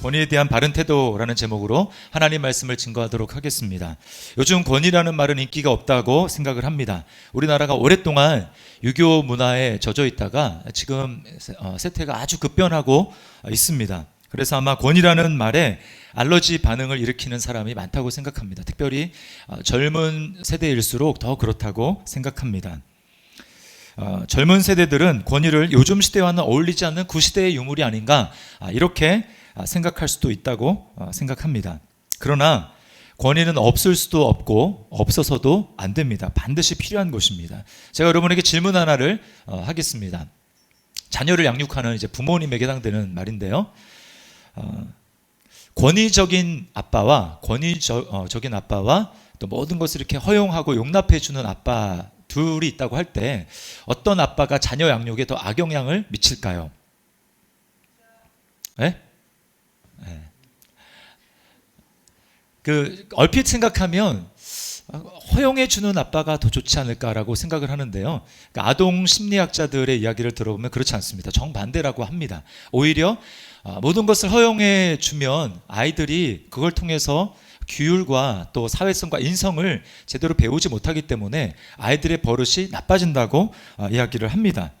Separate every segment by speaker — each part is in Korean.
Speaker 1: 권위에 대한 바른 태도라는 제목으로 하나님 말씀을 증거하도록 하겠습니다. 요즘 권위라는 말은 인기가 없다고 생각을 합니다. 우리나라가 오랫동안 유교 문화에 젖어 있다가 지금 세태가 아주 급변하고 있습니다. 그래서 아마 권위라는 말에 알러지 반응을 일으키는 사람이 많다고 생각합니다. 특별히 젊은 세대일수록 더 그렇다고 생각합니다. 젊은 세대들은 권위를 요즘 시대와는 어울리지 않는 구시대의 유물이 아닌가 이렇게 생각할 수도 있다고 생각합니다. 그러나 권위는 없을 수도 없고 없어서도 안 됩니다. 반드시 필요한 것입니다. 제가 여러분에게 질문 하나를 하겠습니다. 자녀를 양육하는 이제 부모님에게 해당되는 말인데요. 권위적인 아빠와 권위적인 아빠와 또 모든 것을 이렇게 허용하고 용납해 주는 아빠 둘이 있다고 할 때 어떤 아빠가 자녀 양육에 더 악영향을 미칠까요? 네? 네. 얼핏 생각하면 허용해 주는 아빠가 더 좋지 않을까라고 생각을 하는데요. 그러니까 아동 심리학자들의 이야기를 들어보면 그렇지 않습니다. 정반대라고 합니다. 오히려 모든 것을 허용해 주면 아이들이 그걸 통해서 규율과 또 사회성과 인성을 제대로 배우지 못하기 때문에 아이들의 버릇이 나빠진다고 이야기를 합니다.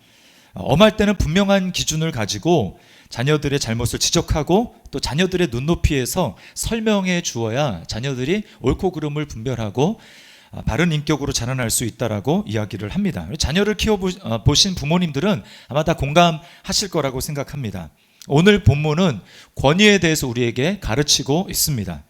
Speaker 1: 엄할 때는 분명한 기준을 가지고 자녀들의 잘못을 지적하고 또 자녀들의 눈높이에서 설명해 주어야 자녀들이 옳고 그름을 분별하고 바른 인격으로 자라날 수 있다라고 이야기를 합니다. 자녀를 키워보신 부모님들은 아마 다 공감하실 거라고 생각합니다. 오늘 본문은 권위에 대해서 우리에게 가르치고 있습니다.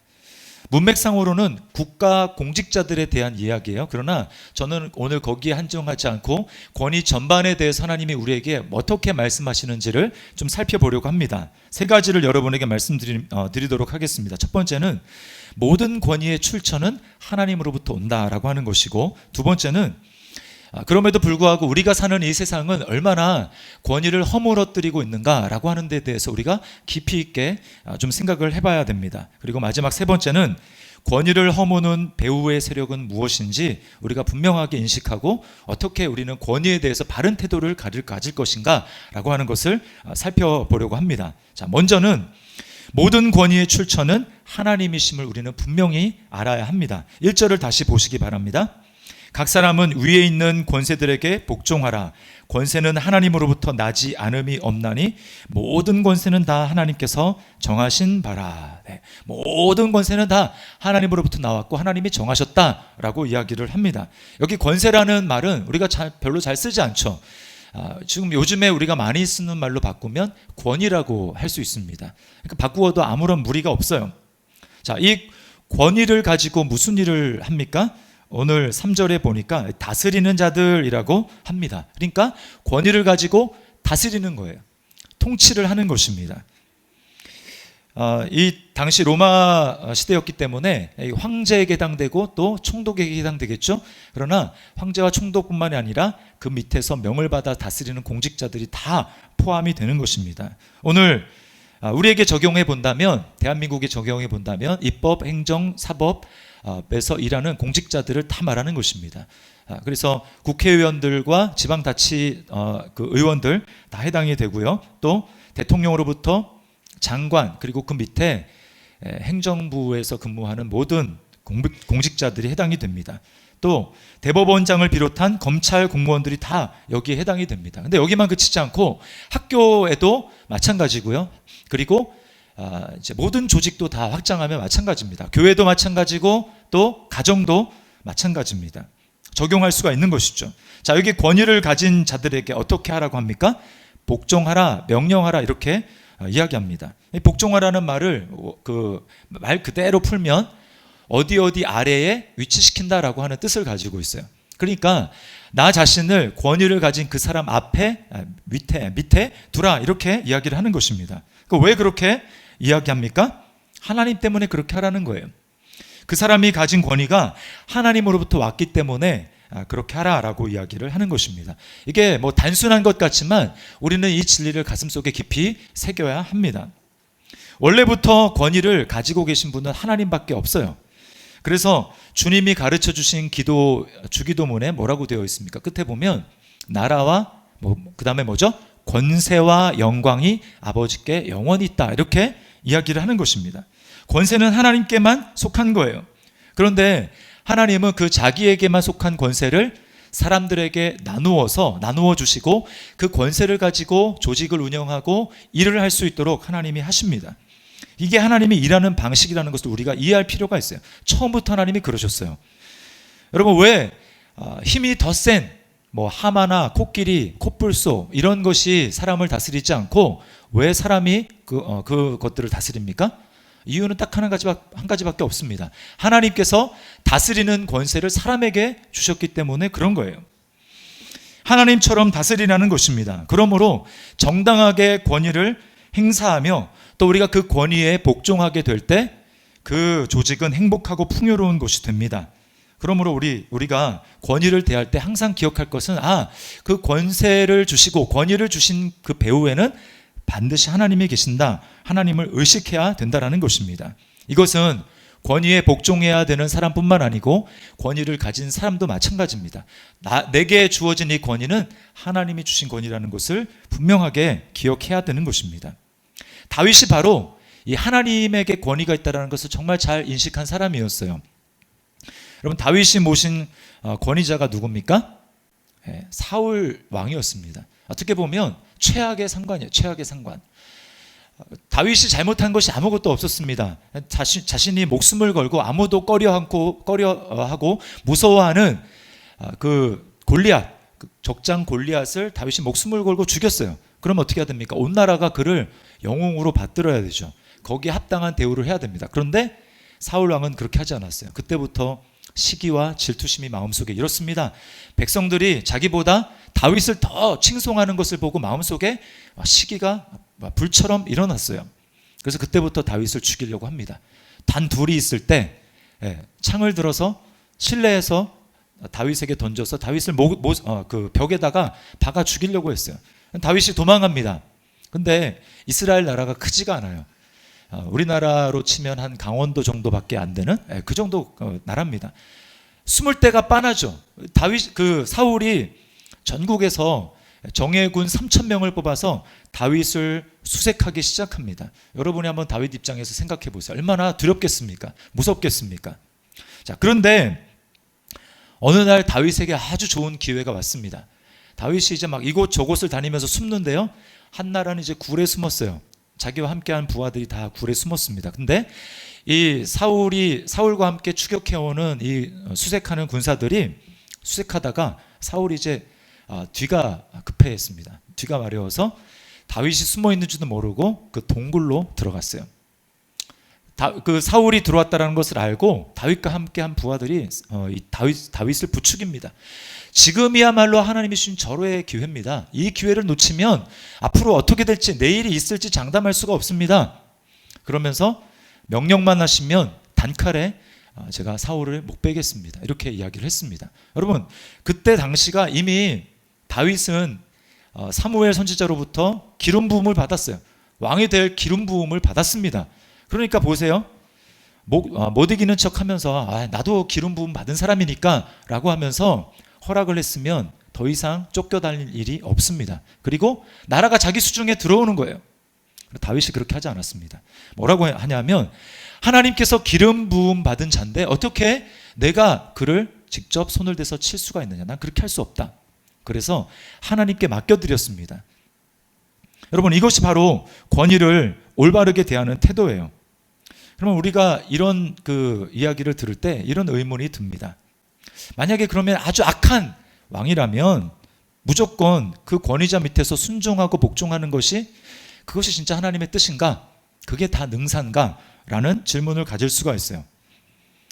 Speaker 1: 문맥상으로는 국가 공직자들에 대한 이야기예요. 그러나 저는 오늘 거기에 한정하지 않고 권위 전반에 대해서 하나님이 우리에게 어떻게 말씀하시는지를 좀 살펴보려고 합니다. 세 가지를 여러분에게 말씀드리도록 하겠습니다. 첫 번째는 모든 권위의 출처는 하나님으로부터 온다라고 하는 것이고, 두 번째는 그럼에도 불구하고 우리가 사는 이 세상은 얼마나 권위를 허물어뜨리고 있는가라고 하는 데 대해서 우리가 깊이 있게 좀 생각을 해봐야 됩니다. 그리고 마지막 세 번째는 권위를 허무는 배후의 세력은 무엇인지 우리가 분명하게 인식하고 어떻게 우리는 권위에 대해서 바른 태도를 가질 것인가 라고 하는 것을 살펴보려고 합니다. 자, 먼저는 모든 권위의 출처는 하나님이심을 우리는 분명히 알아야 합니다. 1절을 다시 보시기 바랍니다. 각 사람은 위에 있는 권세들에게 복종하라. 권세는 하나님으로부터 나지 않음이 없나니 모든 권세는 다 하나님께서 정하신 바라. 네. 모든 권세는 다 하나님으로부터 나왔고 하나님이 정하셨다라고 이야기를 합니다. 여기 권세라는 말은 우리가 별로 잘 쓰지 않죠. 지금 요즘에 우리가 많이 쓰는 말로 바꾸면 권위라고 할 수 있습니다. 그러니까 바꾸어도 아무런 무리가 없어요. 자, 이 권위를 가지고 무슨 일을 합니까? 오늘 3절에 보니까 다스리는 자들이라고 합니다. 그러니까 권위를 가지고 다스리는 거예요. 통치를 하는 것입니다. 이 당시 로마 시대였기 때문에 황제에게 해당되고 또 총독에게 해당되겠죠. 그러나 황제와 총독뿐만이 아니라 그 밑에서 명을 받아 다스리는 공직자들이 다 포함이 되는 것입니다. 오늘 우리에게 적용해 본다면, 대한민국에 적용해 본다면 입법, 행정, 사법에서 일하는 공직자들을 다 말하는 것입니다. 그래서 국회의원들과 지방자치 의원들 다 해당이 되고요. 또 대통령으로부터 장관, 그리고 그 밑에 행정부에서 근무하는 모든 공직자들이 해당이 됩니다. 또 대법원장을 비롯한 검찰 공무원들이 다 여기에 해당이 됩니다. 근데 여기만 그치지 않고 학교에도 마찬가지고요. 그리고 이제 모든 조직도 다 확장하면 마찬가지입니다. 교회도 마찬가지고 또 가정도 마찬가지입니다. 적용할 수가 있는 것이죠. 자, 여기 권위를 가진 자들에게 어떻게 하라고 합니까? 복종하라, 명령하라 이렇게 이야기합니다. 복종하라는 말을 말 그대로 풀면 어디 아래에 위치시킨다라고 하는 뜻을 가지고 있어요. 그러니까 나 자신을 권위를 가진 그 사람 앞에 밑에 두라 이렇게 이야기를 하는 것입니다. 왜 그렇게 이야기합니까? 하나님 때문에 그렇게 하라는 거예요. 그 사람이 가진 권위가 하나님으로부터 왔기 때문에 그렇게 하라라고 이야기를 하는 것입니다. 이게 뭐 단순한 것 같지만 우리는 이 진리를 가슴속에 깊이 새겨야 합니다. 원래부터 권위를 가지고 계신 분은 하나님밖에 없어요. 그래서 주님이 가르쳐 주신 주기도문에 뭐라고 되어 있습니까? 끝에 보면 나라와 그 다음에 뭐죠? 권세와 영광이 아버지께 영원히 있다 이렇게 이야기를 하는 것입니다. 권세는 하나님께만 속한 거예요. 그런데 하나님은 그 자기에게만 속한 권세를 사람들에게 나누어 주시고 그 권세를 가지고 조직을 운영하고 일을 할 수 있도록 하나님이 하십니다. 이게 하나님이 일하는 방식이라는 것을 우리가 이해할 필요가 있어요. 처음부터 하나님이 그러셨어요. 여러분, 왜 힘이 더 센 하마나 코끼리, 콧불소 이런 것이 사람을 다스리지 않고 왜 사람이 그것들을 다스립니까? 이유는 딱 한 가지밖에 없습니다. 하나님께서 다스리는 권세를 사람에게 주셨기 때문에 그런 거예요. 하나님처럼 다스리라는 것입니다. 그러므로 정당하게 권위를 행사하며 또 우리가 그 권위에 복종하게 될 때 그 조직은 행복하고 풍요로운 것이 됩니다. 그러므로 우리가 권위를 대할 때 항상 기억할 것은 그 권세를 주시고 권위를 주신 그 배후에는 반드시 하나님이 계신다. 하나님을 의식해야 된다는 것입니다. 이것은 권위에 복종해야 되는 사람뿐만 아니고 권위를 가진 사람도 마찬가지입니다. 내게 주어진 이 권위는 하나님이 주신 권위라는 것을 분명하게 기억해야 되는 것입니다. 다윗이 바로 이 하나님에게 권위가 있다는 것을 정말 잘 인식한 사람이었어요. 여러분, 다윗이 모신 권위자가 누굽니까? 사울 왕이었습니다. 어떻게 보면 최악의 상관이에요. 최악의 상관. 다윗이 잘못한 것이 아무것도 없었습니다. 자신이 목숨을 걸고 아무도 꺼려하고 무서워하는 그 골리앗, 적장 골리앗을 다윗이 목숨을 걸고 죽였어요. 그럼 어떻게 해야 됩니까? 온 나라가 그를 영웅으로 받들어야 되죠. 거기에 합당한 대우를 해야 됩니다. 그런데 사울 왕은 그렇게 하지 않았어요. 그때부터 시기와 질투심이 마음속에 일었습니다. 백성들이 자기보다 다윗을 더 칭송하는 것을 보고 마음속에 시기가 불처럼 일어났어요. 그래서 그때부터 다윗을 죽이려고 합니다. 단 둘이 있을 때 창을 들어서 실내에서 다윗에게 던져서 다윗을 그 벽에다가 박아 죽이려고 했어요. 다윗이 도망갑니다. 근데 이스라엘 나라가 크지가 않아요. 우리나라로 치면 한 강원도 정도밖에 안 되는 그 정도 나라입니다. 숨을 데가 빤하죠. 사울이 전국에서 정예군 3,000명을 뽑아서 다윗을 수색하기 시작합니다. 여러분이 한번 다윗 입장에서 생각해 보세요. 얼마나 두렵겠습니까? 무섭겠습니까? 자, 그런데 어느 날 다윗에게 아주 좋은 기회가 왔습니다. 다윗이 이제 막 이곳 저곳을 다니면서 숨는데요. 한날은 이제 굴에 숨었어요. 자기와 함께한 부하들이 다 굴에 숨었습니다. 근데 이 사울과 함께 추격해오는 이 수색하는 군사들이 수색하다가 사울이 이제 뒤가 급해했습니다. 뒤가 마려워서 다윗이 숨어 있는 줄도 모르고 그 동굴로 들어갔어요. 그 사울이 들어왔다는 것을 알고 다윗과 함께한 부하들이 다윗을 부추깁니다. 지금이야말로 하나님이 주신 절호의 기회입니다. 이 기회를 놓치면 앞으로 어떻게 될지, 내일이 있을지 장담할 수가 없습니다. 그러면서 명령만 하시면 단칼에 제가 사울을 못 빼겠습니다. 이렇게 이야기를 했습니다. 여러분, 그때 당시가 이미 다윗은 사무엘 선지자로부터 기름 부음을 받았어요. 왕이 될 기름 부음을 받았습니다. 그러니까 보세요. 못 이기는 척 하면서 나도 기름 부음 받은 사람이니까 라고 하면서 허락을 했으면 더 이상 쫓겨다닐 일이 없습니다. 그리고 나라가 자기 수중에 들어오는 거예요. 다윗이 그렇게 하지 않았습니다. 뭐라고 하냐면 하나님께서 기름 부음 받은 자인데 어떻게 내가 그를 직접 손을 대서 칠 수가 있느냐. 난 그렇게 할 수 없다. 그래서 하나님께 맡겨드렸습니다. 여러분, 이것이 바로 권위를 올바르게 대하는 태도예요. 그러면 우리가 이런 이야기를 들을 때 이런 의문이 듭니다. 만약에 그러면 아주 악한 왕이라면 무조건 그 권위자 밑에서 순종하고 복종하는 그것이 진짜 하나님의 뜻인가? 그게 다 능사인가? 라는 질문을 가질 수가 있어요.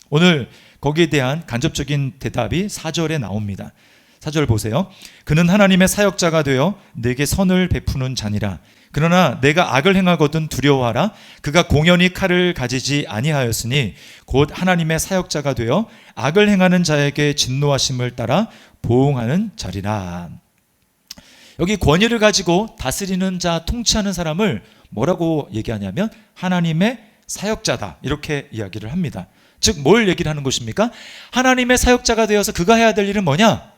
Speaker 1: 오늘 거기에 대한 간접적인 대답이 4절에 나옵니다. 4절 보세요. 그는 하나님의 사역자가 되어 내게 선을 베푸는 자니라. 그러나 내가 악을 행하거든 두려워하라. 그가 공연히 칼을 가지지 아니하였으니 곧 하나님의 사역자가 되어 악을 행하는 자에게 진노하심을 따라 보응하는 자리라. 여기 권위를 가지고 다스리는 자, 통치하는 사람을 뭐라고 얘기하냐면 하나님의 사역자다, 이렇게 이야기를 합니다. 즉 뭘 얘기를 하는 것입니까? 하나님의 사역자가 되어서 그가 해야 될 일은 뭐냐?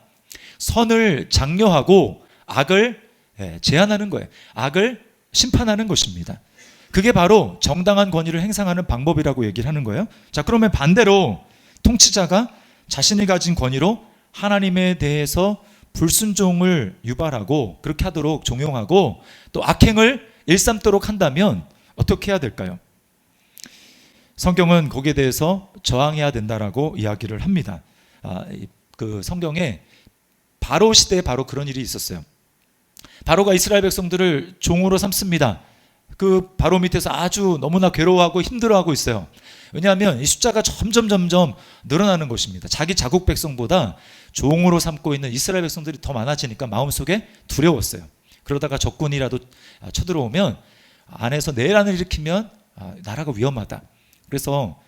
Speaker 1: 선을 장려하고 악을 제한하는 거예요. 악을 심판하는 것입니다. 그게 바로 정당한 권위를 행사하는 방법이라고 얘기를 하는 거예요. 자, 그러면 반대로 통치자가 자신이 가진 권위로 하나님에 대해서 불순종을 유발하고 그렇게 하도록 종용하고 또 악행을 일삼도록 한다면 어떻게 해야 될까요? 성경은 거기에 대해서 저항해야 된다라고 이야기를 합니다. 그 성경에 바로 시대에 바로 그런 일이 있었어요. 바로가 이스라엘 백성들을 종으로 삼습니다. 그 바로 밑에서 아주 너무나 괴로워하고 힘들어하고 있어요. 왜냐하면 이 숫자가 점점 늘어나는 것입니다. 자기 자국 백성보다 종으로 삼고 있는 이스라엘 백성들이 더 많아지니까 마음속에 두려웠어요. 그러다가 적군이라도 쳐들어오면 안에서 내란을 일으키면 나라가 위험하다. 그래서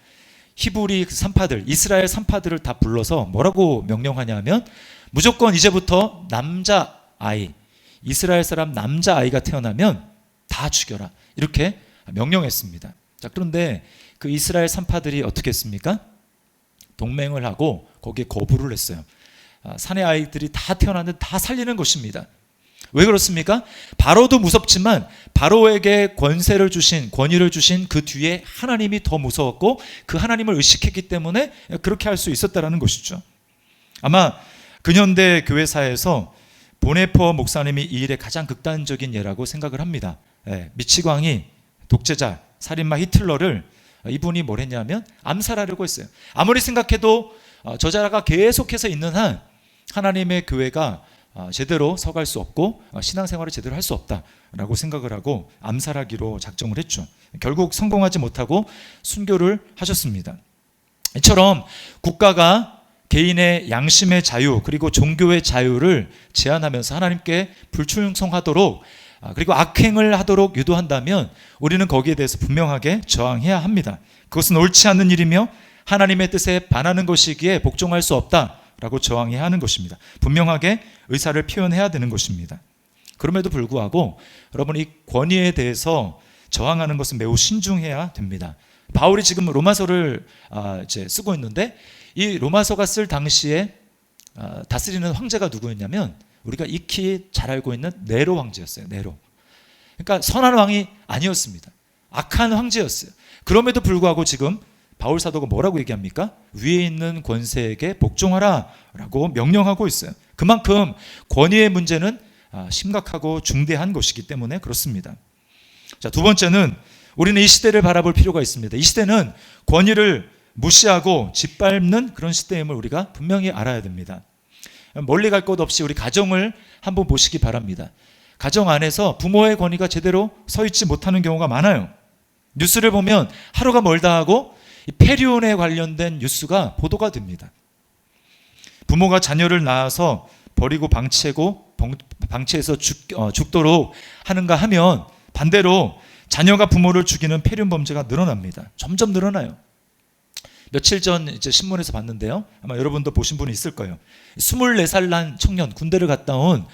Speaker 1: 히브리 산파들, 이스라엘 산파들을 다 불러서 뭐라고 명령하냐면 무조건 이제부터 남자아이, 이스라엘 사람 남자아이가 태어나면 다 죽여라. 이렇게 명령했습니다. 자, 그런데 그 이스라엘 산파들이 어떻게 했습니까? 동맹을 하고 거기에 거부를 했어요. 산의 아이들이 다 태어났는데 다 살리는 것입니다. 왜 그렇습니까? 바로도 무섭지만 바로에게 권세를 주신, 권위를 주신 그 뒤에 하나님이 더 무서웠고 그 하나님을 의식했기 때문에 그렇게 할 수 있었다는 것이죠. 아마 근현대 교회사에서 보네퍼 목사님이 이 일의 가장 극단적인 예라고 생각을 합니다. 미치광이 독재자, 살인마 히틀러를 이분이 뭘 했냐면 암살하려고 했어요. 아무리 생각해도 저자가 계속해서 있는 한 하나님의 교회가 제대로 서갈 수 없고 신앙생활을 제대로 할 수 없다라고 생각을 하고 암살하기로 작정을 했죠. 결국 성공하지 못하고 순교를 하셨습니다. 이처럼 국가가 개인의 양심의 자유 그리고 종교의 자유를 제한하면서 하나님께 불충성하도록 그리고 악행을 하도록 유도한다면 우리는 거기에 대해서 분명하게 저항해야 합니다. 그것은 옳지 않는 일이며 하나님의 뜻에 반하는 것이기에 복종할 수 없다라고 저항해야 하는 것입니다. 분명하게 의사를 표현해야 되는 것입니다. 그럼에도 불구하고 여러분 이 권위에 대해서 저항하는 것은 매우 신중해야 됩니다. 바울이 지금 로마서를 이제 쓰고 있는데 이 로마서가 쓸 당시에 다스리는 황제가 누구였냐면 우리가 익히 잘 알고 있는 네로 황제였어요. 네로. 그러니까 선한 왕이 아니었습니다. 악한 황제였어요. 그럼에도 불구하고 지금 바울 사도가 뭐라고 얘기합니까? 위에 있는 권세에게 복종하라 라고 명령하고 있어요. 그만큼 권위의 문제는 심각하고 중대한 것이기 때문에 그렇습니다. 자, 두 번째는 우리는 이 시대를 바라볼 필요가 있습니다. 이 시대는 권위를 무시하고 짓밟는 그런 시대임을 우리가 분명히 알아야 됩니다. 멀리 갈 것 없이 우리 가정을 한번 보시기 바랍니다. 가정 안에서 부모의 권위가 제대로 서 있지 못하는 경우가 많아요. 뉴스를 보면 하루가 멀다 하고 폐륜에 관련된 뉴스가 보도가 됩니다. 부모가 자녀를 낳아서 버리고 방치해서 죽도록 하는가 하면 반대로 자녀가 부모를 죽이는 폐륜 범죄가 늘어납니다. 점점 늘어나요. 며칠 전 이제 신문에서 봤는데요. 아마 여러분도 보신 분이 있을 거예요. 24살 난 청년, 군대를 갔다 온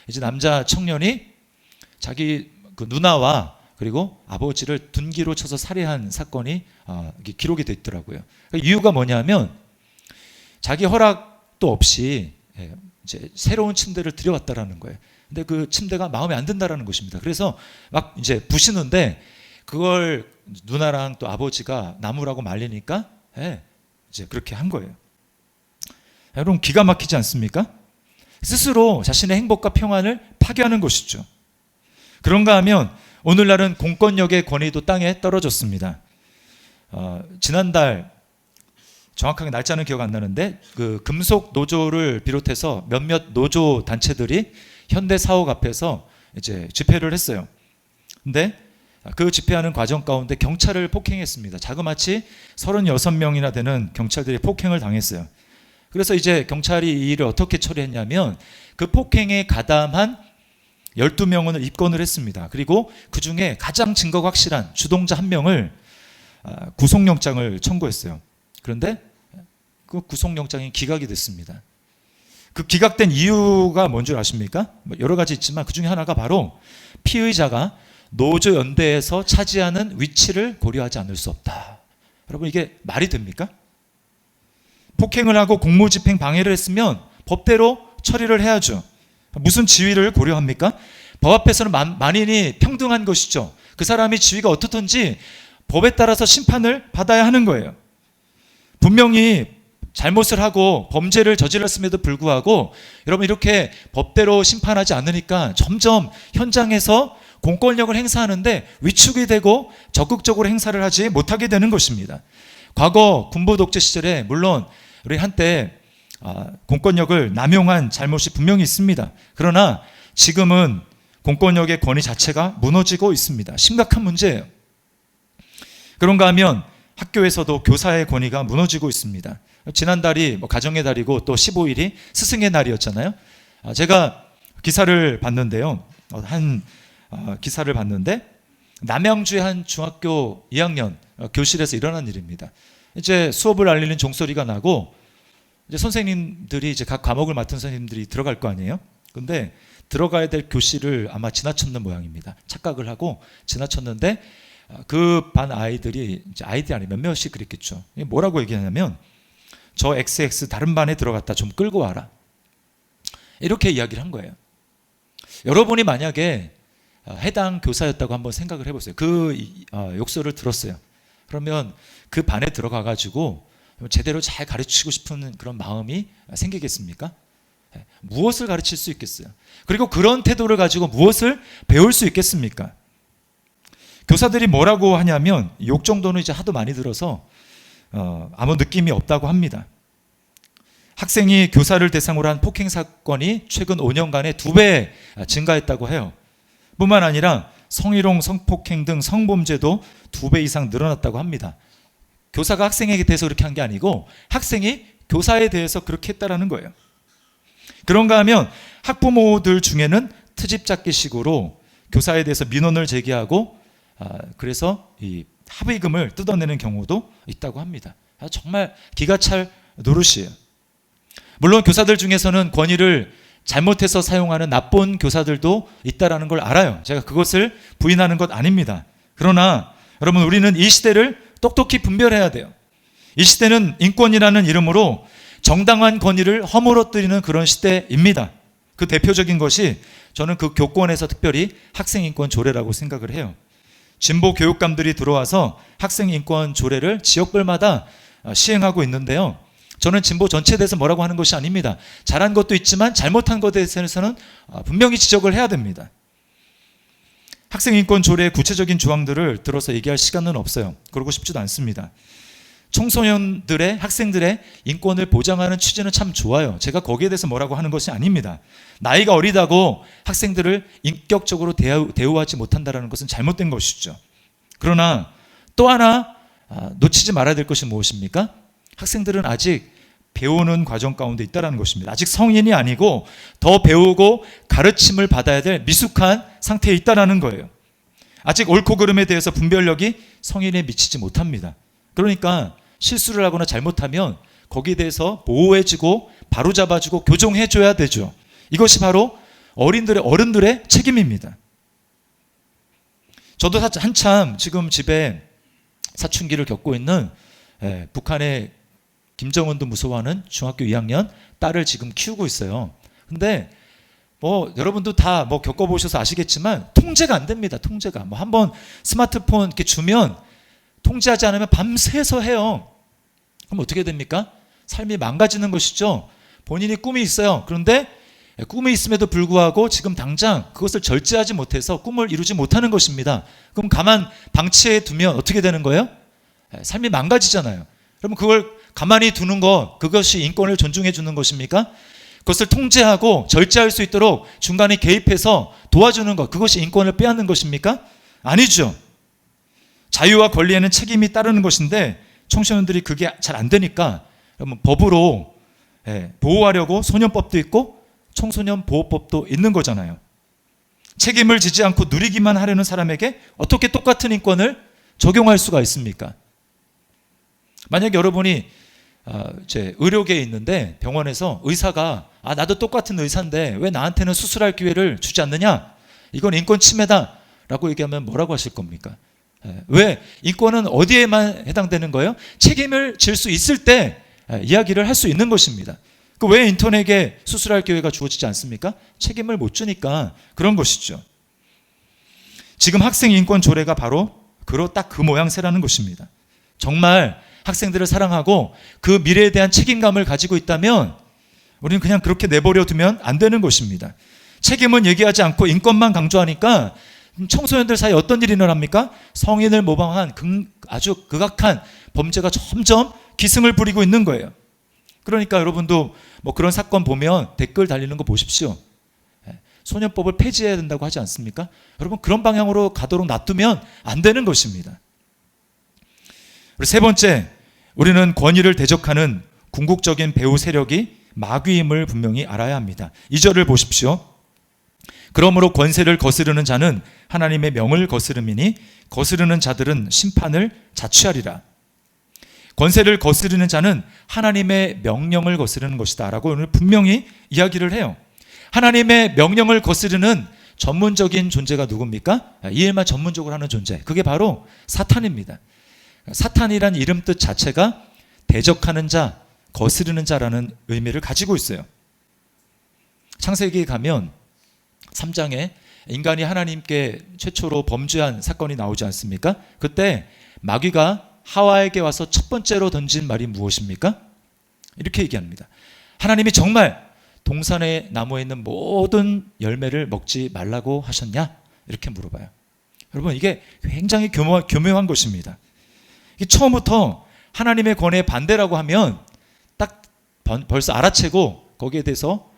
Speaker 1: 이제 남자 청년이 자기 그 누나와 그리고 아버지를 둔기로 쳐서 살해한 사건이 기록이 돼 있더라고요. 이유가 뭐냐면 자기 허락도 없이 이제 새로운 침대를 들여왔다라는 거예요. 근데 그 침대가 마음에 안 든다라는 것입니다. 그래서 막 이제 부시는데 그걸 누나랑 또 아버지가 나무라고 말리니까 이제 그렇게 한 거예요. 여러분 기가 막히지 않습니까? 스스로 자신의 행복과 평안을 파괴하는 것이죠. 그런가 하면 오늘날은 공권력의 권위도 땅에 떨어졌습니다. 지난달 정확하게 날짜는 기억 안 나는데 그 금속 노조를 비롯해서 몇몇 노조 단체들이 현대사옥 앞에서 이제 집회를 했어요. 근데 그 집회하는 과정 가운데 경찰을 폭행했습니다. 자그마치 36명이나 되는 경찰들이 폭행을 당했어요. 그래서 이제 경찰이 이 일을 어떻게 처리했냐면 그 폭행에 가담한 12명을 입건을 했습니다. 그리고 그 중에 가장 증거가 확실한 주동자 1명을 구속영장을 청구했어요. 그런데 그 구속영장이 기각이 됐습니다. 그 기각된 이유가 뭔 줄 아십니까? 여러 가지 있지만 그 중에 하나가 바로 피의자가 노조연대에서 차지하는 위치를 고려하지 않을 수 없다. 여러분 이게 말이 됩니까? 폭행을 하고 공무집행 방해를 했으면 법대로 처리를 해야죠. 무슨 지위를 고려합니까? 법 앞에서는 만인이 평등한 것이죠. 그 사람이 지위가 어떻든지 법에 따라서 심판을 받아야 하는 거예요. 분명히 잘못을 하고 범죄를 저질렀음에도 불구하고 여러분 이렇게 법대로 심판하지 않으니까 점점 현장에서 공권력을 행사하는데 위축이 되고 적극적으로 행사를 하지 못하게 되는 것입니다. 과거 군부 독재 시절에 물론 우리 한때 공권력을 남용한 잘못이 분명히 있습니다. 그러나 지금은 공권력의 권위 자체가 무너지고 있습니다. 심각한 문제예요. 그런가 하면 학교에서도 교사의 권위가 무너지고 있습니다. 지난달이 가정의 달이고 또 15일이 스승의 날이었잖아요. 제가 기사를 봤는데요. 기사를 봤는데 남양주의 한 중학교 2학년 교실에서 일어난 일입니다. 이제 수업을 알리는 종소리가 나고 이제 선생님들이 이제 각 과목을 맡은 선생님들이 들어갈 거 아니에요. 근데 들어가야 될 교실을 아마 지나쳤는 모양입니다. 착각을 하고 지나쳤는데 그 반 아이들이 이제 아이들이 아니면 몇 명씩 그랬겠죠. 뭐라고 얘기하냐면 저 XX 다른 반에 들어갔다 좀 끌고 와라. 이렇게 이야기를 한 거예요. 여러분이 만약에 해당 교사였다고 한번 생각을 해보세요. 그 욕설을 들었어요. 그러면 그 반에 들어가 가지고 제대로 잘 가르치고 싶은 그런 마음이 생기겠습니까? 무엇을 가르칠 수 있겠어요? 그리고 그런 태도를 가지고 무엇을 배울 수 있겠습니까? 교사들이 뭐라고 하냐면 욕 정도는 이제 하도 많이 들어서 아무 느낌이 없다고 합니다. 학생이 교사를 대상으로 한 폭행 사건이 최근 5년간에 2배 증가했다고 해요. 뿐만 아니라 성희롱, 성폭행 등 성범죄도 2배 이상 늘어났다고 합니다. 교사가 학생에게 대해서 그렇게 한 게 아니고 학생이 교사에 대해서 그렇게 했다라는 거예요. 그런가 하면 학부모들 중에는 트집 잡기식으로 교사에 대해서 민원을 제기하고 그래서 이 합의금을 뜯어내는 경우도 있다고 합니다. 정말 기가 찰 노릇이에요. 물론 교사들 중에서는 권위를 잘못해서 사용하는 나쁜 교사들도 있다라는 걸 알아요. 제가 그것을 부인하는 것 아닙니다. 그러나 여러분 우리는 이 시대를 똑똑히 분별해야 돼요. 이 시대는 인권이라는 이름으로 정당한 권위를 허물어뜨리는 그런 시대입니다. 그 대표적인 것이 저는 그 교권에서 특별히 학생인권 조례라고 생각을 해요. 진보 교육감들이 들어와서 학생인권 조례를 지역별마다 시행하고 있는데요. 저는 진보 전체에 대해서 뭐라고 하는 것이 아닙니다. 잘한 것도 있지만 잘못한 것에 대해서는 분명히 지적을 해야 됩니다. 학생인권 조례의 구체적인 조항들을 들어서 얘기할 시간은 없어요. 그러고 싶지도 않습니다. 청소년들의 학생들의 인권을 보장하는 취지는 참 좋아요. 제가 거기에 대해서 뭐라고 하는 것이 아닙니다. 나이가 어리다고 학생들을 인격적으로 대우하지 못한다는 것은 잘못된 것이죠. 그러나 또 하나 놓치지 말아야 될 것이 무엇입니까? 학생들은 아직 배우는 과정 가운데 있다는 것입니다. 아직 성인이 아니고 더 배우고 가르침을 받아야 될 미숙한 상태에 있다는 거예요. 아직 옳고 그름에 대해서 분별력이 성인에 미치지 못합니다. 그러니까 실수를 하거나 잘못하면 거기에 대해서 보호해주고 바로잡아주고 교정해줘야 되죠. 이것이 바로 어른들의 책임입니다. 저도 한참 지금 집에 사춘기를 겪고 있는 북한의 김정은도 무서워하는 중학교 2학년 딸을 지금 키우고 있어요. 근데 여러분도 다 겪어보셔서 아시겠지만 통제가 안 됩니다. 통제가. 한번 스마트폰 이렇게 주면 통제하지 않으면 밤새서 해요. 그럼 어떻게 됩니까? 삶이 망가지는 것이죠. 본인이 꿈이 있어요. 그런데 꿈이 있음에도 불구하고 지금 당장 그것을 절제하지 못해서 꿈을 이루지 못하는 것입니다. 그럼 가만 방치해 두면 어떻게 되는 거예요? 삶이 망가지잖아요. 그러면 그걸 가만히 두는 것, 그것이 인권을 존중해 주는 것입니까? 그것을 통제하고 절제할 수 있도록 중간에 개입해서 도와주는 것, 그것이 인권을 빼앗는 것입니까? 아니죠. 자유와 권리에는 책임이 따르는 것인데 청소년들이 그게 잘 안 되니까 법으로 보호하려고 소년법도 있고 청소년 보호법도 있는 거잖아요. 책임을 지지 않고 누리기만 하려는 사람에게 어떻게 똑같은 인권을 적용할 수가 있습니까? 만약에 여러분이 의료계에 있는데 병원에서 의사가 나도 똑같은 의사인데 왜 나한테는 수술할 기회를 주지 않느냐? 이건 인권 침해다 라고 얘기하면 뭐라고 하실 겁니까? 왜? 인권은 어디에만 해당되는 거예요? 책임을 질 수 있을 때 이야기를 할 수 있는 것입니다. 왜 인턴에게 수술할 기회가 주어지지 않습니까? 책임을 못 주니까 그런 것이죠. 지금 학생 인권 조례가 바로 딱 그 모양새라는 것입니다. 정말 학생들을 사랑하고 그 미래에 대한 책임감을 가지고 있다면 우리는 그냥 그렇게 내버려 두면 안 되는 것입니다. 책임은 얘기하지 않고 인권만 강조하니까 청소년들 사이에 어떤 일이 일어납니까? 성인을 모방한 아주 극악한 범죄가 점점 기승을 부리고 있는 거예요. 그러니까 여러분도 뭐 그런 사건 보면 댓글 달리는 거 보십시오. 소년법을 폐지해야 된다고 하지 않습니까? 여러분 그런 방향으로 가도록 놔두면 안 되는 것입니다. 그리고 세 번째, 우리는 권위를 대적하는 궁극적인 배후 세력이 마귀임을 분명히 알아야 합니다. 2절을 보십시오. 그러므로 권세를 거스르는 자는 하나님의 명을 거스름이니 거스르는 자들은 심판을 자취하리라. 권세를 거스르는 자는 하나님의 명령을 거스르는 것이다 라고 오늘 분명히 이야기를 해요. 하나님의 명령을 거스르는 전문적인 존재가 누굽니까? 이 일만 전문적으로 하는 존재, 그게 바로 사탄입니다. 사탄이란 이름 뜻 자체가 대적하는 자, 거스르는 자라는 의미를 가지고 있어요. 창세기에 가면 3장에 인간이 하나님께 최초로 범죄한 사건이 나오지 않습니까? 그때 마귀가 하와에게 와서 첫 번째로 던진 말이 무엇입니까? 이렇게 얘기합니다. 하나님이 정말 동산의 나무에 있는 모든 열매를 먹지 말라고 하셨냐? 이렇게 물어봐요. 여러분 이게 굉장히 교묘한 것입니다. 이게 처음부터 하나님의 권위에 반대라고 하면 딱 벌써 알아채고 거기에 대해서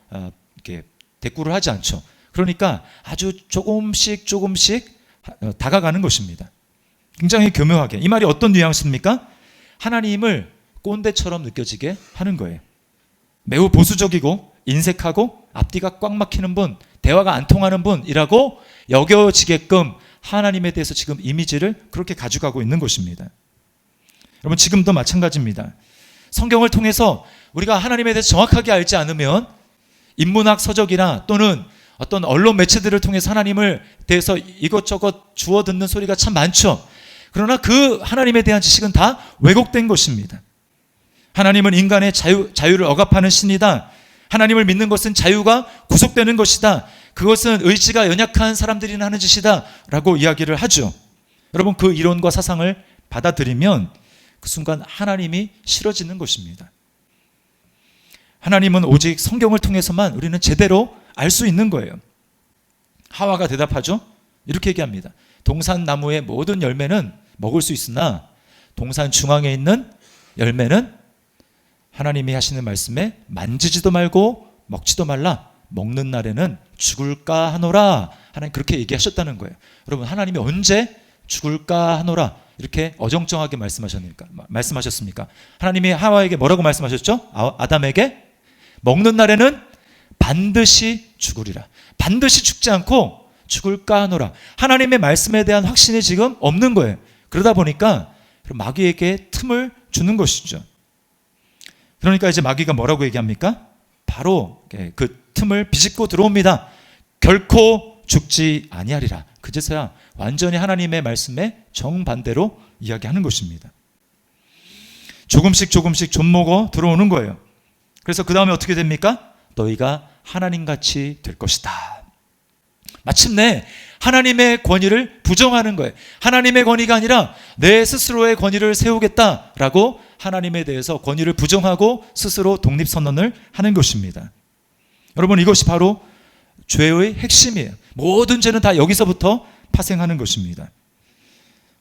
Speaker 1: 이렇게 대꾸를 하지 않죠. 그러니까 아주 조금씩 다가가는 것입니다. 굉장히 교묘하게. 이 말이 어떤 뉘앙스입니까? 하나님을 꼰대처럼 느껴지게 하는 거예요. 매우 보수적이고 인색하고 앞뒤가 꽉 막히는 분, 대화가 안 통하는 분이라고 여겨지게끔 하나님에 대해서 지금 이미지를 그렇게 가져가고 있는 것입니다. 여러분 지금도 마찬가지입니다. 성경을 통해서 우리가 하나님에 대해서 정확하게 알지 않으면 인문학 서적이나 또는 어떤 언론 매체들을 통해서 하나님을 대해서 이것저것 주워 듣는 소리가 참 많죠. 그러나 그 하나님에 대한 지식은 다 왜곡된 것입니다. 하나님은 인간의 자유를 억압하는 신이다. 하나님을 믿는 것은 자유가 구속되는 것이다. 그것은 의지가 연약한 사람들이 하는 짓이다 라고 이야기를 하죠. 여러분 그 이론과 사상을 받아들이면 그 순간 하나님이 싫어지는 것입니다. 하나님은 오직 성경을 통해서만 우리는 제대로 알 수 있는 거예요. 하와가 대답하죠. 이렇게 얘기합니다. 동산 나무의 모든 열매는 먹을 수 있으나 동산 중앙에 있는 열매는 하나님이 하시는 말씀에 만지지도 말고 먹지도 말라. 먹는 날에는 죽을까 하노라. 하나님 그렇게 얘기하셨다는 거예요. 여러분 하나님이 언제 죽을까 하노라 이렇게 어정쩡하게 말씀하셨습니까? 하나님이 하와에게 뭐라고 말씀하셨죠? 아담에게 먹는 날에는 반드시 죽으리라. 반드시 죽지 않고 죽을까 하노라. 하나님의 말씀에 대한 확신이 지금 없는 거예요. 그러다 보니까 마귀에게 틈을 주는 것이죠. 그러니까 이제 마귀가 뭐라고 얘기합니까? 바로 그 틈을 비집고 들어옵니다. 결코 죽지 아니하리라. 그제서야 완전히 하나님의 말씀에 정반대로 이야기하는 것입니다. 조금씩 좀먹어 들어오는 거예요. 그래서 그 다음에 어떻게 됩니까? 너희가 하나님같이 될 것이다. 마침내 하나님의 권위를 부정하는 거예요. 하나님의 권위가 아니라 내 스스로의 권위를 세우겠다라고 하나님에 대해서 권위를 부정하고 스스로 독립선언을 하는 것입니다. 여러분 이것이 바로 죄의 핵심이에요. 모든 죄는 다 여기서부터 파생하는 것입니다.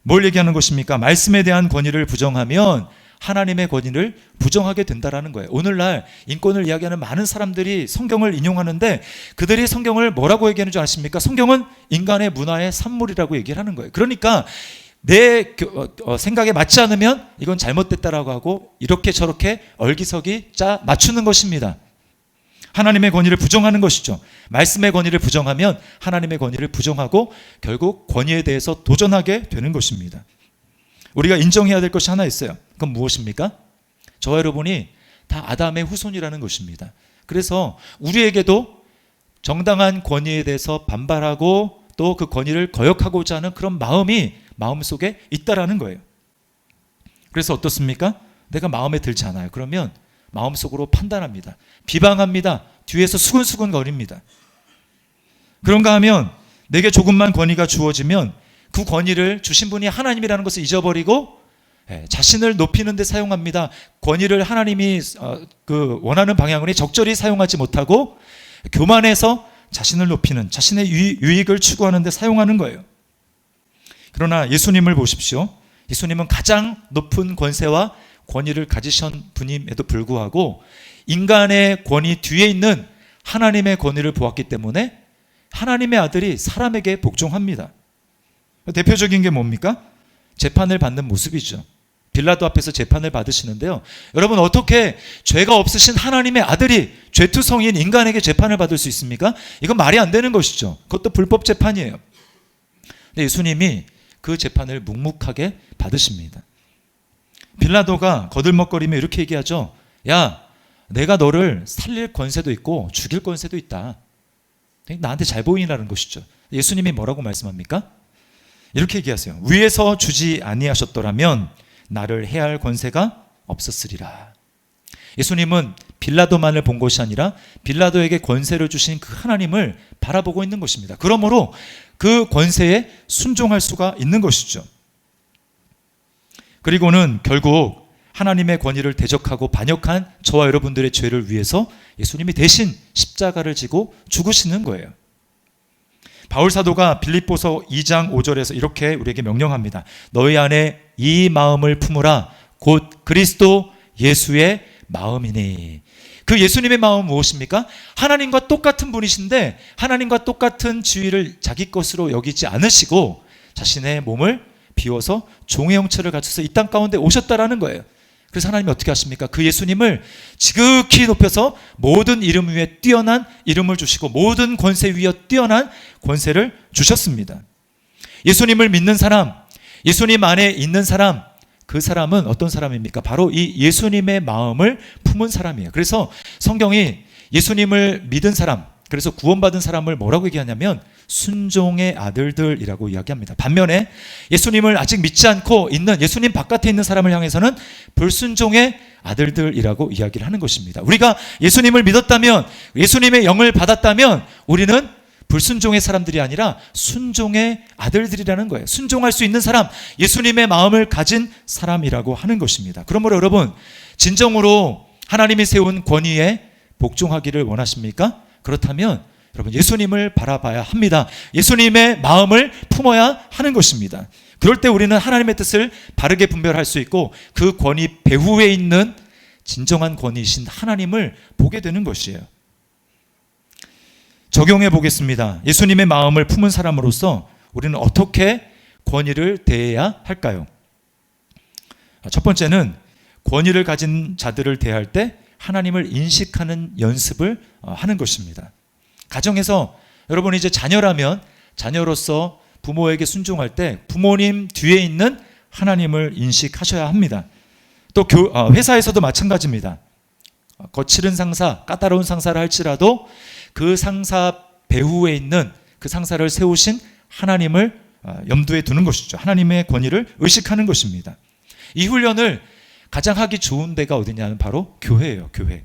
Speaker 1: 뭘 얘기하는 것입니까? 말씀에 대한 권위를 부정하면 하나님의 권위를 부정하게 된다라는 거예요. 오늘날 인권을 이야기하는 많은 사람들이 성경을 인용하는데 그들이 성경을 뭐라고 얘기하는 줄 아십니까? 성경은 인간의 문화의 산물이라고 얘기를 하는 거예요. 그러니까 내 생각에 맞지 않으면 이건 잘못됐다라고 하고 이렇게 저렇게 얼기석이 짜 맞추는 것입니다. 하나님의 권위를 부정하는 것이죠. 말씀의 권위를 부정하면 하나님의 권위를 부정하고 결국 권위에 대해서 도전하게 되는 것입니다. 우리가 인정해야 될 것이 하나 있어요. 그건 무엇입니까? 저와 여러분이 다 아담의 후손이라는 것입니다. 그래서 우리에게도 정당한 권위에 대해서 반발하고 또 그 권위를 거역하고자 하는 그런 마음이 마음속에 있다라는 거예요. 그래서 어떻습니까? 내가 마음에 들지 않아요. 그러면 마음속으로 판단합니다. 비방합니다. 뒤에서 수근수근 거립니다. 그런가 하면 내게 조금만 권위가 주어지면 그 권위를 주신 분이 하나님이라는 것을 잊어버리고 자신을 높이는 데 사용합니다. 권위를 하나님이 그 원하는 방향으로 적절히 사용하지 못하고 교만해서 자신을 높이는, 자신의 유익을 추구하는 데 사용하는 거예요. 그러나 예수님을 보십시오. 예수님은 가장 높은 권세와 권위를 가지신 분임에도 불구하고 인간의 권위 뒤에 있는 하나님의 권위를 보았기 때문에 하나님의 아들이 사람에게 복종합니다. 대표적인 게 뭡니까? 재판을 받는 모습이죠. 빌라도 앞에서 재판을 받으시는데요. 여러분, 어떻게 죄가 없으신 하나님의 아들이 죄투성인 인간에게 재판을 받을 수 있습니까? 이건 말이 안 되는 것이죠. 그것도 불법 재판이에요. 근데 예수님이 그 재판을 묵묵하게 받으십니다. 빌라도가 거들먹거리며 이렇게 얘기하죠. 야, 내가 너를 살릴 권세도 있고 죽일 권세도 있다. 나한테 잘 보이라는 것이죠. 예수님이 뭐라고 말씀합니까? 이렇게 얘기하세요. 위에서 주지 아니하셨더라면 나를 해할 권세가 없었으리라. 예수님은 빌라도만을 본 것이 아니라 빌라도에게 권세를 주신 그 하나님을 바라보고 있는 것입니다. 그러므로 그 권세에 순종할 수가 있는 것이죠. 그리고는 결국 하나님의 권위를 대적하고 반역한 저와 여러분들의 죄를 위해서 예수님이 대신 십자가를 지고 죽으시는 거예요. 바울 사도가 빌립보서 2장 5절에서 이렇게 우리에게 명령합니다. 너희 안에 이 마음을 품으라. 곧 그리스도 예수의 마음이니. 그 예수님의 마음은 무엇입니까? 하나님과 똑같은 분이신데 하나님과 똑같은 지위를 자기 것으로 여기지 않으시고 자신의 몸을 비워서 종의 형체를 갖춰서 이 땅 가운데 오셨다라는 거예요. 그래서 하나님이 어떻게 하십니까? 그 예수님을 지극히 높여서 모든 이름 위에 뛰어난 이름을 주시고 모든 권세 위에 뛰어난 권세를 주셨습니다. 예수님을 믿는 사람, 예수님 안에 있는 사람, 그 사람은 어떤 사람입니까? 바로 이 예수님의 마음을 품은 사람이에요. 그래서 성경이 예수님을 믿은 사람, 그래서 구원받은 사람을 뭐라고 얘기하냐면 순종의 아들들이라고 이야기합니다. 반면에 예수님을 아직 믿지 않고 있는, 예수님 바깥에 있는 사람을 향해서는 불순종의 아들들이라고 이야기를 하는 것입니다. 우리가 예수님을 믿었다면, 예수님의 영을 받았다면 우리는 불순종의 사람들이 아니라 순종의 아들들이라는 거예요. 순종할 수 있는 사람, 예수님의 마음을 가진 사람이라고 하는 것입니다. 그러므로 여러분, 진정으로 하나님이 세운 권위에 복종하기를 원하십니까? 그렇다면 여러분, 예수님을 바라봐야 합니다. 예수님의 마음을 품어야 하는 것입니다. 그럴 때 우리는 하나님의 뜻을 바르게 분별할 수 있고 그 권위 배후에 있는 진정한 권위이신 하나님을 보게 되는 것이에요. 적용해 보겠습니다. 예수님의 마음을 품은 사람으로서 우리는 어떻게 권위를 대해야 할까요? 첫 번째는 권위를 가진 자들을 대할 때 하나님을 인식하는 연습을 하는 것입니다. 가정에서 여러분이 이제 자녀라면 자녀로서 부모에게 순종할 때 부모님 뒤에 있는 하나님을 인식하셔야 합니다. 또 회사에서도 마찬가지입니다. 거칠은 상사, 까다로운 상사를 할지라도 그 상사 배후에 있는 그 상사를 세우신 하나님을 염두에 두는 것이죠. 하나님의 권위를 의식하는 것입니다. 이 훈련을 가장 하기 좋은 데가 어디냐면 바로 교회예요. 교회.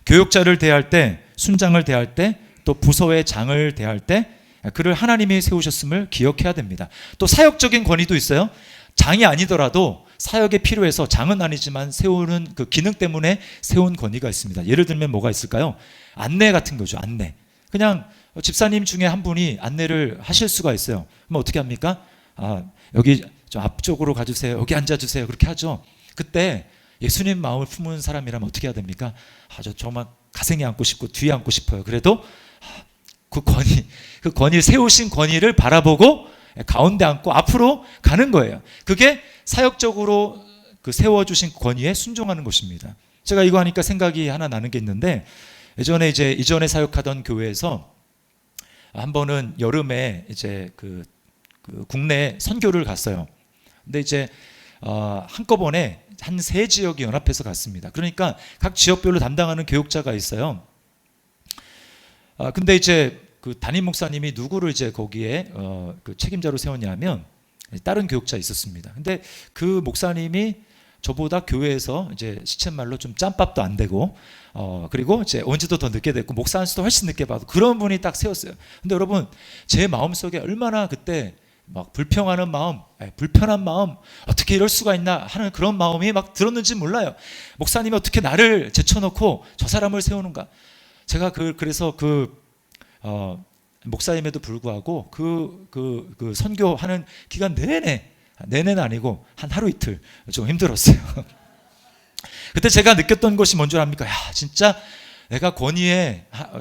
Speaker 1: 교육자를 대할 때, 순장을 대할 때, 또 부서의 장을 대할 때 그를 하나님이 세우셨음을 기억해야 됩니다. 또 사역적인 권위도 있어요. 장이 아니더라도 사역에 필요해서, 장은 아니지만 세우는 그 기능 때문에 세운 권위가 있습니다. 예를 들면 뭐가 있을까요? 안내 같은 거죠. 안내. 그냥 집사님 중에 한 분이 안내를 하실 수가 있어요. 그럼 어떻게 합니까? 여기 저 앞쪽으로 가주세요. 여기 앉아주세요. 그렇게 하죠. 그때 예수님 마음을 품은 사람이라면 어떻게 해야 됩니까? 저 정말 가생에 앉고 싶고 뒤에 앉고 싶어요. 그래도 그 권위, 세우신 권위를 바라보고 가운데 앉고 앞으로 가는 거예요. 그게 사역적으로 그 세워주신 권위에 순종하는 것입니다. 제가 이거 하니까 생각이 하나 나는 게 있는데, 이전에 사역하던 교회에서 한 번은 여름에 이제 그 국내 선교를 갔어요. 근데 이제 한꺼번에 한 3지역이 연합해서 갔습니다. 그러니까 각 지역별로 담당하는 교육자가 있어요. 근데 이제 그 담임 목사님이 누구를 이제 거기에 그 책임자로 세웠냐면 다른 교육자 있었습니다. 근데 그 목사님이 저보다 교회에서 이제 시쳇말로 좀 짬밥도 안 되고 그리고 이제 온지도 더 늦게 됐고 목사 안수도 훨씬 늦게 봐도 그런 분이 딱 세웠어요. 근데 여러분 제 마음속에 얼마나 그때 막 불평하는 마음, 불편한 마음, 어떻게 이럴 수가 있나 하는 그런 마음이 막 들었는지 몰라요. 목사님이 어떻게 나를 제쳐놓고 저 사람을 세우는가. 제가 그래서 목사임에도 불구하고 그 선교하는 기간 내내는 아니고 한 하루 이틀 좀 힘들었어요. 그때 제가 느꼈던 것이 뭔 줄 압니까? 야, 진짜 내가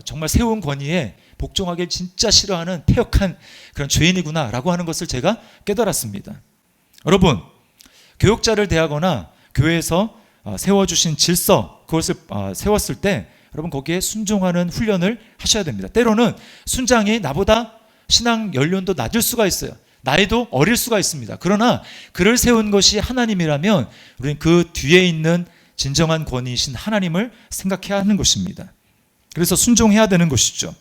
Speaker 1: 정말 세운 권위에 복종하기 진짜 싫어하는 태역한 그런 죄인이구나 라고 하는 것을 제가 깨달았습니다. 여러분, 교역자를 대하거나 교회에서 세워주신 질서, 그것을 세웠을 때 여러분 거기에 순종하는 훈련을 하셔야 됩니다. 때로는 순장이 나보다 신앙 연륜도 낮을 수가 있어요. 나이도 어릴 수가 있습니다. 그러나 그를 세운 것이 하나님이라면 우리는 그 뒤에 있는 진정한 권위이신 하나님을 생각해야 하는 것입니다. 그래서 순종해야 되는 것이죠.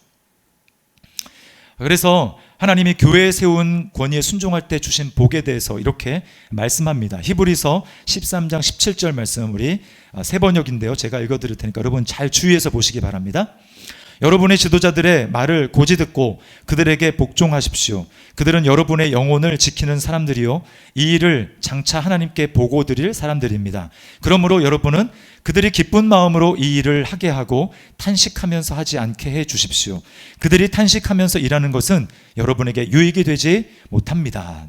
Speaker 1: 그래서 하나님이 교회에 세운 권위에 순종할 때 주신 복에 대해서 이렇게 말씀합니다. 히브리서 13장 17절 말씀 우리 세 번역인데요. 제가 읽어드릴 테니까 여러분 잘 주의해서 보시기 바랍니다. 여러분의 지도자들의 말을 고지 듣고 그들에게 복종하십시오. 그들은 여러분의 영혼을 지키는 사람들이요 이 일을 장차 하나님께 보고 드릴 사람들입니다. 그러므로 여러분은 그들이 기쁜 마음으로 이 일을 하게 하고 탄식하면서 하지 않게 해 주십시오. 그들이 탄식하면서 일하는 것은 여러분에게 유익이 되지 못합니다.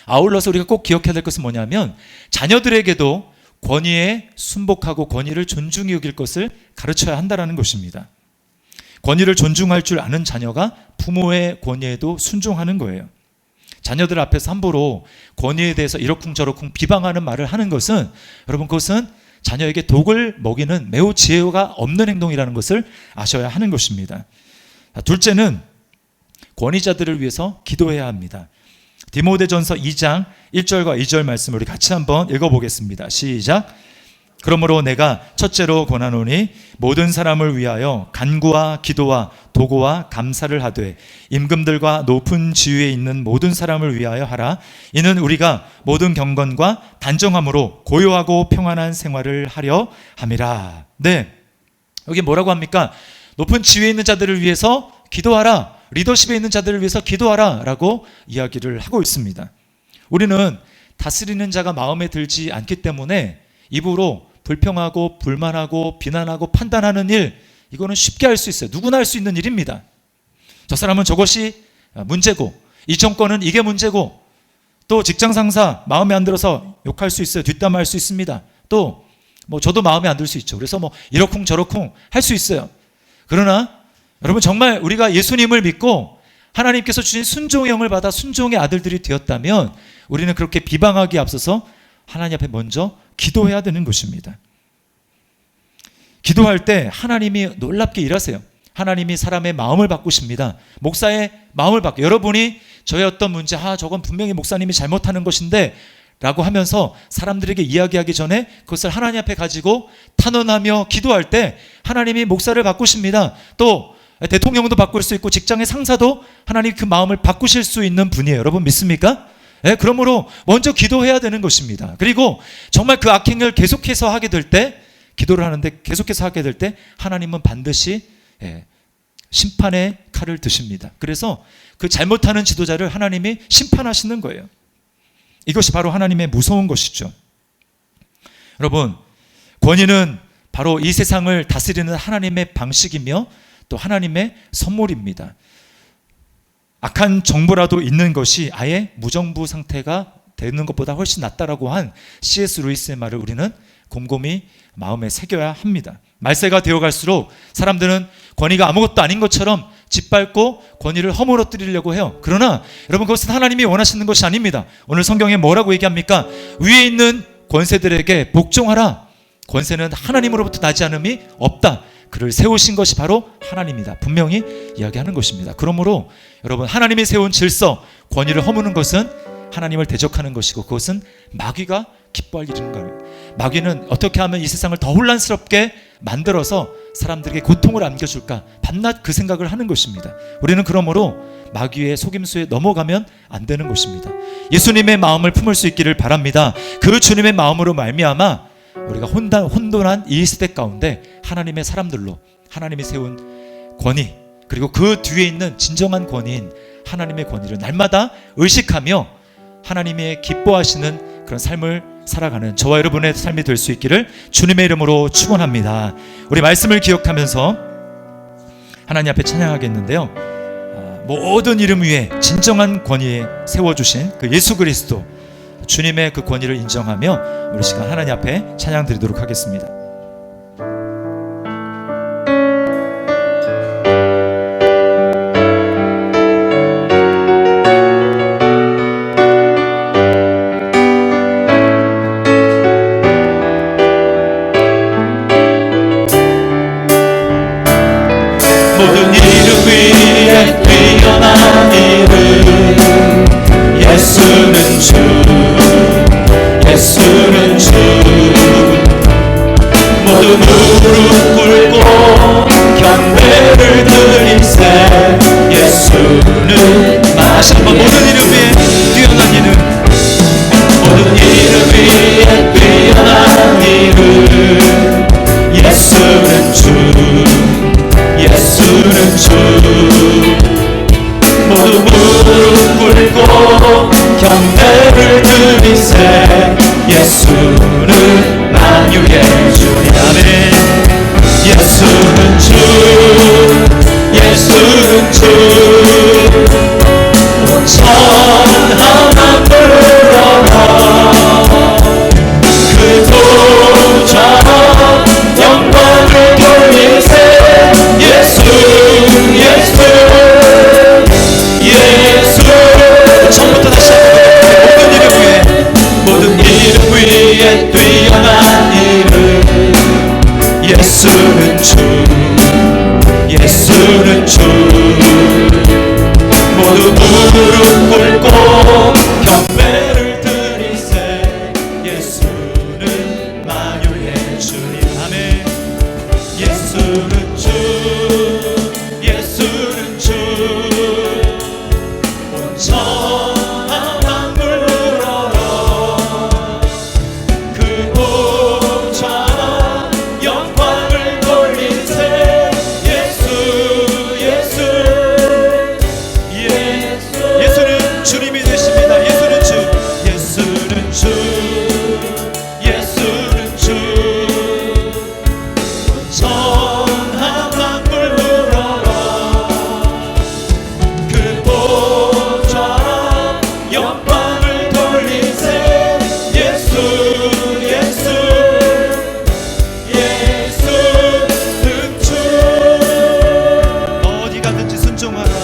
Speaker 1: 아울러서 우리가 꼭 기억해야 될 것은 뭐냐면 자녀들에게도 권위에 순복하고 권위를 존중히 여길 것을 가르쳐야 한다는 것입니다. 권위를 존중할 줄 아는 자녀가 부모의 권위에도 순종하는 거예요. 자녀들 앞에서 함부로 권위에 대해서 이러쿵저러쿵 비방하는 말을 하는 것은 여러분 그것은 자녀에게 독을 먹이는 매우 지혜가 없는 행동이라는 것을 아셔야 하는 것입니다. 둘째는 권위자들을 위해서 기도해야 합니다. 디모데전서 2장 1절과 2절 말씀을 우리 같이 한번 읽어보겠습니다. 시작. 그러므로 내가 첫째로 권하노니 모든 사람을 위하여 간구와 기도와 도구와 감사를 하되 임금들과 높은 지위에 있는 모든 사람을 위하여 하라. 이는 우리가 모든 경건과 단정함으로 고요하고 평안한 생활을 하려 함이라. 네, 여기 뭐라고 합니까? 높은 지위에 있는 자들을 위해서 기도하라. 리더십에 있는 자들을 위해서 기도하라 라고 이야기를 하고 있습니다. 우리는 다스리는 자가 마음에 들지 않기 때문에 입으로 불평하고 불만하고 비난하고 판단하는 일, 이거는 쉽게 할 수 있어요. 누구나 할 수 있는 일입니다. 저 사람은 저것이 문제고 이 정권은 이게 문제고 또 직장 상사 마음에 안 들어서 욕할 수 있어요. 뒷담화할 수 있습니다. 또 저도 마음에 안 들 수 있죠. 그래서 이러쿵 저러쿵 할 수 있어요. 그러나 여러분 정말 우리가 예수님을 믿고 하나님께서 주신 순종의 영을 받아 순종의 아들들이 되었다면 우리는 그렇게 비방하기에 앞서서 하나님 앞에 먼저 기도해야 되는 것입니다. 기도할 때 하나님이 놀랍게 일하세요. 하나님이 사람의 마음을 바꾸십니다. 목사의 마음을 바꿔요. 여러분이 저의 어떤 문제, 저건 분명히 목사님이 잘못하는 것인데 라고 하면서 사람들에게 이야기하기 전에 그것을 하나님 앞에 가지고 탄원하며 기도할 때 하나님이 목사를 바꾸십니다. 또 대통령도 바꿀 수 있고 직장의 상사도 하나님 그 마음을 바꾸실 수 있는 분이에요. 여러분 믿습니까? 그러므로 먼저 기도해야 되는 것입니다. 그리고 정말 그 악행을 계속해서 하게 될 때, 기도를 하는데 계속해서 하게 될 때 하나님은 반드시 심판의 칼을 드십니다. 그래서 그 잘못하는 지도자를 하나님이 심판하시는 거예요. 이것이 바로 하나님의 무서운 것이죠. 여러분, 권위는 바로 이 세상을 다스리는 하나님의 방식이며 또 하나님의 선물입니다. 악한 정보라도 있는 것이 아예 무정부 상태가 되는 것보다 훨씬 낫다라고 한 C.S. 루이스의 말을 우리는 곰곰이 마음에 새겨야 합니다. 말세가 되어갈수록 사람들은 권위가 아무것도 아닌 것처럼 짓밟고 권위를 허물어뜨리려고 해요. 그러나 여러분 그것은 하나님이 원하시는 것이 아닙니다. 오늘 성경에 뭐라고 얘기합니까? 위에 있는 권세들에게 복종하라. 권세는 하나님으로부터 나지 않음이 없다. 그를 세우신 것이 바로 하나님이다. 분명히 이야기하는 것입니다. 그러므로 여러분 하나님이 세운 질서, 권위를 허무는 것은 하나님을 대적하는 것이고 그것은 마귀가 기뻐할 일인 거예요. 마귀는 어떻게 하면 이 세상을 더 혼란스럽게 만들어서 사람들에게 고통을 안겨줄까 밤낮 그 생각을 하는 것입니다. 우리는 그러므로 마귀의 속임수에 넘어가면 안 되는 것입니다. 예수님의 마음을 품을 수 있기를 바랍니다. 그 주님의 마음으로 말미암아 우리가 혼돈한 이 시대 가운데 하나님의 사람들로 하나님이 세운 권위, 그리고 그 뒤에 있는 진정한 권위인 하나님의 권위를 날마다 의식하며 하나님의 기뻐하시는 그런 삶을 살아가는 저와 여러분의 삶이 될 수 있기를 주님의 이름으로 축원합니다. 우리 말씀을 기억하면서 하나님 앞에 찬양하겠는데요, 모든 이름 위에 진정한 권위에 세워주신 그 예수 그리스도 주님의 그 권위를 인정하며 우리 시간 하나님 앞에 찬양 드리도록 하겠습니다.
Speaker 2: 모든 이름 위에 뛰어난 이름 예수는 주, 예수는 주. 모든 무릎 꿇고 경배를 드리세 예수는 다시 한번 모든 이름 위에 뛰어난 이름, 모든 이름 위에 뛰어난 이름 예수는 주, 예수는 주. 모두 무릎 꿇고 경배를 드리세 예수는 만유의 주님. 아멘. 예수는 주, 예수는 주. 온 천하만 불러라 그 도좌 영광을 돌리세 예수, 예수, 예수. 처음부터 다시 한번 모든 이름 위에 뛰어난 이름 예수는 주, 예수는 주. 모두 무릎 꿇고 경배를 드리세 예수는 만유의 주님. 아멘. 예수는 주, 예수는 주. 온 천하 만물 물어라 그 보좌 영광을 돌리세 예수, 예수, 예수. 예수는 주님이 되십니다. 예수는 주, 예수는 주, 예수는 주. 온 천하 만물 물어라 그 보좌 영광을 돌리세 예수, 예수, 예수는 주. 어디 가든지 순종하라. 어디 가든지 순종하라.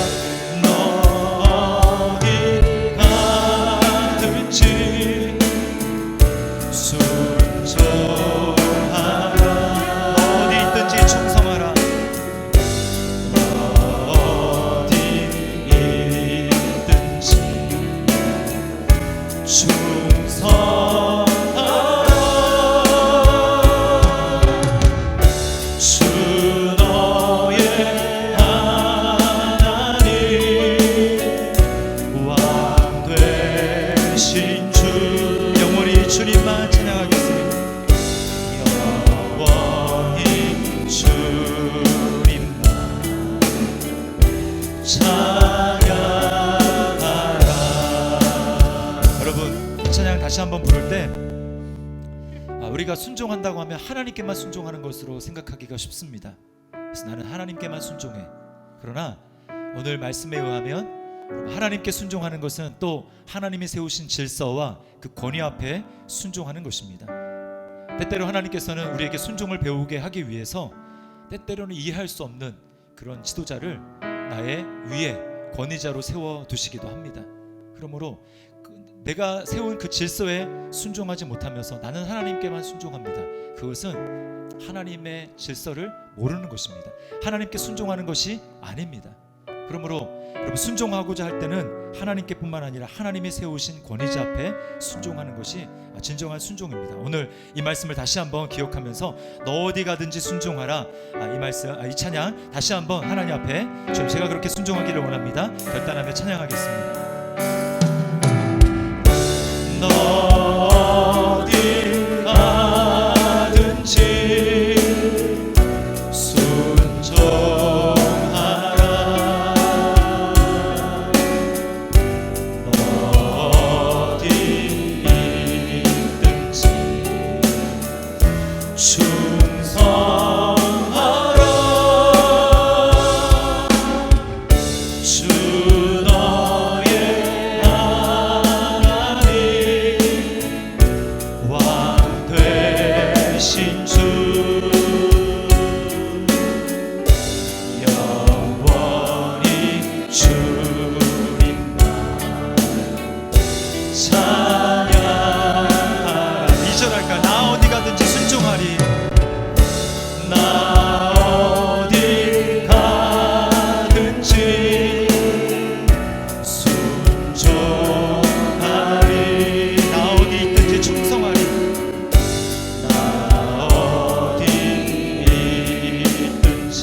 Speaker 2: 어디 있든지 충성하라. 어디 있든지 충성하라. 주 너의 하나님 왕 되신 주. 영원히 주님만 찬양하겠습니다. 영원히 주님만 찬양하라. 여러분, 찬양 다시 한번 부를 때 우리가 순종한다고 하면 하나님께만 순종하는 것으로 생각하기가 쉽습니다. 그래서 나는 하나님께만 순종해. 그러나 오늘 말씀에 의하면 하나님께 순종하는 것은 또 하나님이 세우신 질서와 그 권위 앞에 순종하는 것입니다. 때때로 하나님께서는 우리에게 순종을 배우게 하기 위해서 때때로는 이해할 수 없는 그런 지도자를 나의 위에 권위자로 세워두시기도 합니다. 그러므로 내가 세운 그 질서에 순종하지 못하면서 나는 하나님께만 순종합니다. 그것은 하나님의 질서를 모르는 것입니다. 하나님께 순종하는 것이 아닙니다. 그러므로 여러분, 순종하고자 할 때는 하나님께뿐만 아니라 하나님이 세우신 권위자 앞에 순종하는 것이 진정한 순종입니다. 오늘 이 말씀을 다시 한번 기억하면서 너 어디 가든지 순종하라. 이 말씀, 이 찬양 다시 한번 하나님 앞에 제가 그렇게 순종하기를 원합니다. 결단하며 찬양하겠습니다. 너 어디 가든지 순종하라. 너 어디 있든지 충성하라. 주 너의 하나님 왕 되신 주 영원히 주님만 찬양하라. 2절 할까? 나 어디 가든지 순종하리. 나 어디 가든지 순종하리. 나 어디 있든지 충성하리. 나 어디 있든지